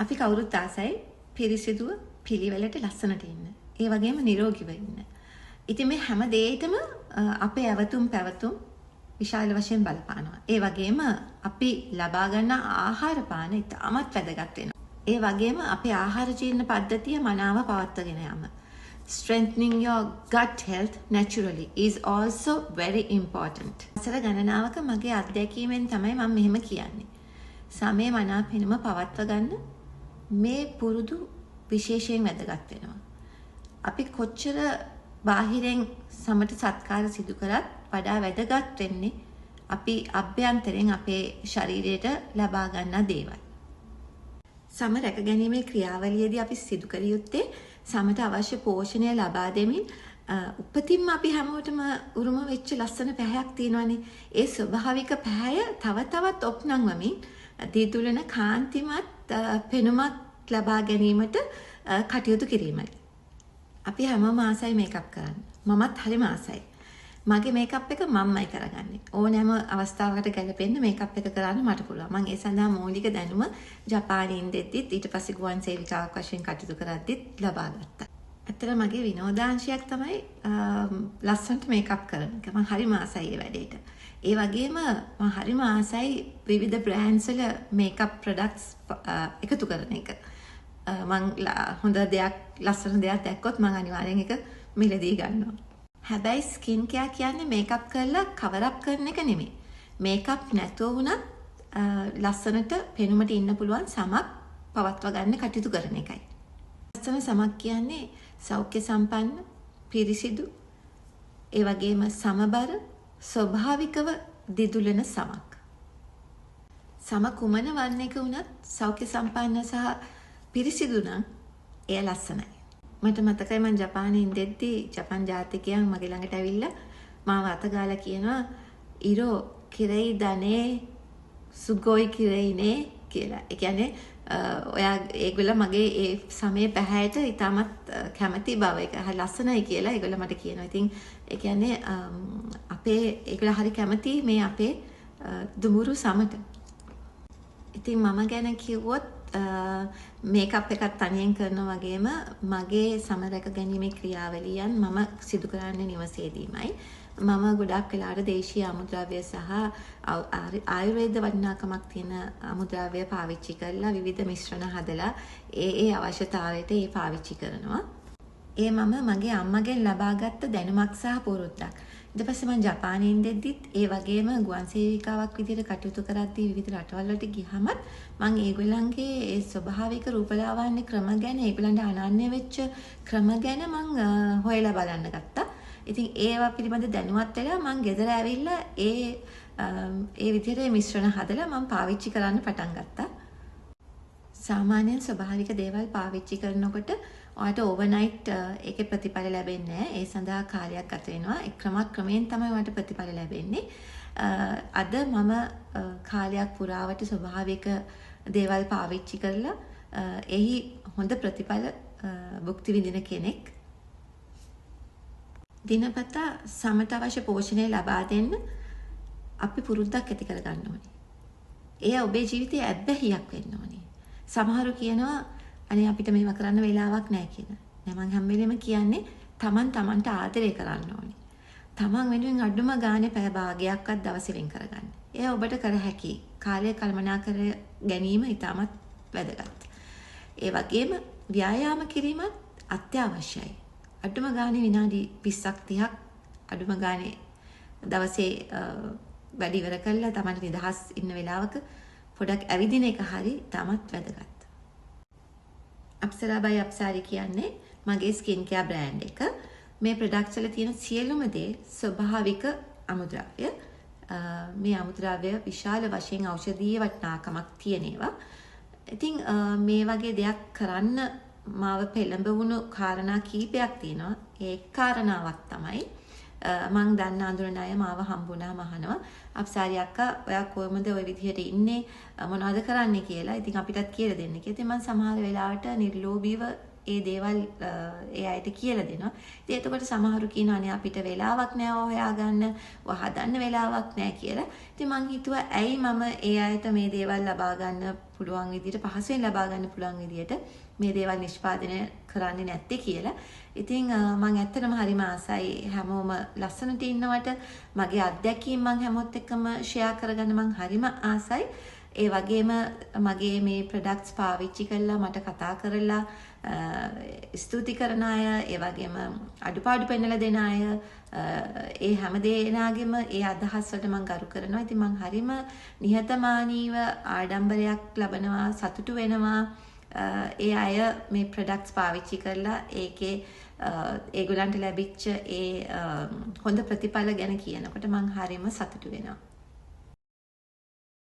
අපි කවුරුත් ආසයි පිරිසිදුව පිළිවෙලට ලස්සනට ඉන්න. ඒ වගේම නිරෝගීව ඉන්න. ඉතින් මේ හැම දෙයකම අපේ ඇවතුම් පැවතුම් විශාල වශයෙන් බලපානවා. ඒ වගේම අපි ලබා ගන්න ආහාර පාන ඉතාමත් වැදගත් වෙනවා. ඒ වගේම අපේ ආහාර ජීර්ණ පද්ධතිය මනාව පවත්වාගෙන යාම. Strengthening your gut health naturally is also very important. අසල ගණනාවක මගේ අත්දැකීමෙන් තමයි මම මෙහෙම කියන්නේ. සමේ මනාපෙනම පවත්වා ගන්න මේ පුරුදු විශේෂයෙන් වැදගත් වෙනවා. අපි කොච්චර බාහිරෙන් සමට සත්කාර සිදු කරත් වඩා වැදගත් වෙන්නේ අපි අභ්‍යන්තරයෙන් අපේ ශරීරයට ලබා ගන්නා දේවල්. සම රැක ගැනීමේ ක්‍රියාවලියේදී අපි සිදු කළ යුත්තේ සමට අවශ්‍ය පෝෂණය ලබා දෙමින් උපතින්ම අපි හැමෝටම උරුම වෙච්ච ලස්සන පැහැයක් තියෙනවානේ. ඒ ස්වභාවික පැහැය තව තවත් ඔප්නංවමින් දිදුලන කාන්තිමත් පෙනුමක් ලබා ගැනීමට කටයුතු කිරීමයි. අපි හැමෝම ආසයි මේකප් කරන්න. මමත් හරිම ආසයි. මගේ මේකප් එක මම්මයි කරගන්නේ. ඕනෑම අවස්ථාවකට ගැලපෙන්න මේකප් එක කරන්න මට පුළුවන්. මම ඒ සඳහා මූලික දැනුම ජපානයේ ඉඳෙද්දිත් ඊට පස්සේ ගුවන් සේවිකාවක් වශයෙන් කටයුතු කරද්දිත් ලබා ගත්තා. ඇත්තට මගේ විනෝදාංශයක් තමයි ලස්සනට මේකප් කරන එක. මම හරිම ආසයි ඒ වැඩේට. ඒ වගේම මම හරිම ආසයි විවිධ බ්‍රෑන්ඩ්ස් වල මේකප් ප්‍රොඩක්ට්ස් එකතු කරන එක. මම හොඳ දෙයක් ලස්සන දෙයක් දැක්කොත් මම අනිවාර්යෙන් ඒක මිලදී ගන්නවා. හැබැයි ස්කින් කෙයා කියන්නේ මේකප් කරලා කවර් අප් කරන එක නෙමෙයි. මේකප් නැතුව වුණත් ලස්සනට පෙනුමට ඉන්න පුළුවන් සමක් පවත්වා ගන්න කටයුතු කරන එකයි. ලස්සන සමක් කියන්නේ සෞඛ්‍ය සම්පන්න, පිරිසිදු, ඒ වගේම සමබර, ස්වභාවිකව දිදුලන සමක්. සම කුමන වර්ණයක වුණත් සෞඛ්‍ය සම්පන්න සහ පිරිසිදු නම් එය ලස්සනයි. මට මතකයි මම ජපානයේ ඉඳෙද්දී ජපාන් ජාතිකයන් මගේ ළඟට ඇවිල්ලා මාව අතගාලා කියනවා ඉරෝ කිරෙයි දනේ සුගොයි කිරෙයිනේ කියලා. ඒ කියන්නේ ඔයා ඒගොල්ලෝ මගේ ඒ සමයේ පැහැයට ඉතාමත් කැමති බව ඒක හරි ලස්සනයි කියලා ඒගොල්ලෝ මට කියනවා. ඉතින් ඒ කියන්නේ අපේ ඒගොල්ලෝ හරි කැමති මේ අපේ දුමුරු සමට. ඉතින් මම ගැන කිව්වොත් මේකප් එකක් තනියෙන් කරනවා වගේම මගේ සම රැක ගැනීමේ ක්‍රියාවලියන් මම සිදු කරන්නේ නිවසේදීමයි. මම ගොඩක් වෙලාවට දේශීය අමුද්‍රව්‍ය සහ ආයුර්වේද වටිනාකමක් තියෙන අමුද්‍රව්‍ය පාවිච්චි කරලා විවිධ මිශ්‍රණ හදලා ඒ අවශ්‍යතාවයට ඒ පාවිච්චි කරනවා. ඒ මම මගේ අම්මගෙන් ලබාගත්ත දැනුමක් සහ පුරුද්දක්. ඊට පස්සේ මම ජපානයේ ඉඳෙද්දිත් ඒ වගේම ගුවන් සේවිකාවක් විදිහට කටයුතු කරද්දී විවිධ රටවල් වලට ගියහමත් මම ඒගොල්ලන්ගේ ඒ ස්වභාවික රූපලාවන්‍ය ක්‍රම ගැන ඒගොල්ලන්ට අනන්‍ය වෙච්ච ක්‍රම ගැන මම හොයලා බලන්න ගත්තා. ඉතින් ඒවා පිළිබඳ දැනුවත් වෙලා මම ගෙදර ඇවිල්ලා ඒ විදිහට මිශ්‍රණ හදලා මම පාවිච්චි කරන්න පටන් ගත්තා. සාමාන්‍යයෙන් ස්වභාවික දේවල් පාවිච්චි කරනකොට ඔයාට ඕවර්නයිට් ඒකේ ප්‍රතිඵල ලැබෙන්නේ නැහැ. ඒ සඳහා කාලයක් ගත වෙනවා. ඒ ක්‍රමයෙන් තමයි ඔයාට ප්‍රතිඵල ලැබෙන්නේ. අද මම කාලයක් පුරාවට ස්වභාවික දේවල් පාවිච්චි කරලා එහි හොඳ ප්‍රතිඵල භුක්ති විඳින කෙනෙක්. දිනපතා සමට අවශ්‍ය පෝෂණය ලබා දෙන්න අපි පුරුද්දක් ඇති කර ගන්න ඕනේ. එය ඔබේ ජීවිතයේ ඇබ්බැහියක් වෙන්න ඕනේ. සමහරු කියනවා අනේ අපිට මේව කරන්න වෙලාවක් නැහැ කියලා. නෑ මම හැම වෙලෙම කියන්නේ තමන්ට ආදරය කරන්න ඕනේ. තමන් වෙනුවෙන් අඩුම ගානේ පැය භාගයක්වත් දවසේ වෙන් කරගන්න. එය ඔබට කර හැකි. කාලය කළමනාකර ගැනීම ඉතාමත් වැදගත්. ඒ වගේම ව්‍යායාම කිරීමත් අත්‍යවශ්‍යයි. අඩුම ගානේ විනාඩි 20ක් 30ක් අඩුම ගානේ දවසේ වැඩ ඉවර කළා තමන්ට නිදහස් ඉන්න වෙලාවක පොඩක් ඇවිදින එක හරි ඉතාමත් වැදගත්. අප්සරා බයි අප්සාරි කියන්නේ මගේ ස්කින් කෙයා බ්‍රෑන්ඩ් එක. මේ ප්‍රොඩක්ට්ස් වල තියෙන සියලුම දේ ස්වභාවික අමුද්‍රව්‍ය. මේ අමුද්‍රව්‍ය විශාල වශයෙන් ඖෂධීය වටිනාකමක් තියෙන ඒවා. ඉතින් මේ වගේ දෙයක් කරන්න මාව පෙළඹවුණු කාරණා කීපයක් තියෙනවා. ඒ කාරණාවක් තමයි මං දන්න අඳුරන අය මාව හම්බුණාම අහනවා අප්සාරි අක්කා ඔයා කොහොමද ওই විදිහට ඉන්නේ මොනවද කරන්නේ කියලා. ඉතින් අපිටත් කියලා දෙන්න කියලා. ඉතින් මම සමහර වෙලාවට නිර්ලෝභීව ඒ දේවල් ඒ අයට කියලා දෙනවා. ඉතින් එතකොට සමහරු කියනවා අනේ අපිට වෙලාවක් නැහැ හොයාගන්න, හදන්න වෙලාවක් නැහැ කියලා. ඉතින් මං හිතුවා ඇයි මම ඒ අයට මේ දේවල් ලබා ගන්න පුළුවන් විදිහට පහසුවෙන් ලබා ගන්න පුළුවන් විදිහට මේ දේවල් නිෂ්පාදනය කරන්නේ නැත්තේ කියලා. ඉතින් මම ඇත්තටම හරිම ආසයි හැමෝම ලස්සනට ඉන්නවට මගේ අත්දැකීම් මම හැමෝත් එක්කම ෂෙයා කරගන්න මම හරිම ආසයි. ඒ වගේම මගේ මේ ප්‍රොඩක්ට්ස් පාවිච්චි කරලා මට කතා කරලා ස්තුති කරන අය, ඒ වගේම අඩුපාඩු පෙන්නලා දෙන අය, ඒ හැම දෙනාගේම ඒ අදහස් වලට මම ගරු කරනවා. ඉතින් මම හරිම නිහතමානීව ආඩම්බරයක් ලබනවා, සතුටු වෙනවා. ඒ අය මේ ප්‍රොඩක්ට්ස් පාවිච්චි කරලා ඒකේ ඒගොල්ලන්ට ලැබිච්ච ඒ හොඳ ප්‍රතිඵල ගැන කියනකොට මම හරිම සතුටු වෙනවා.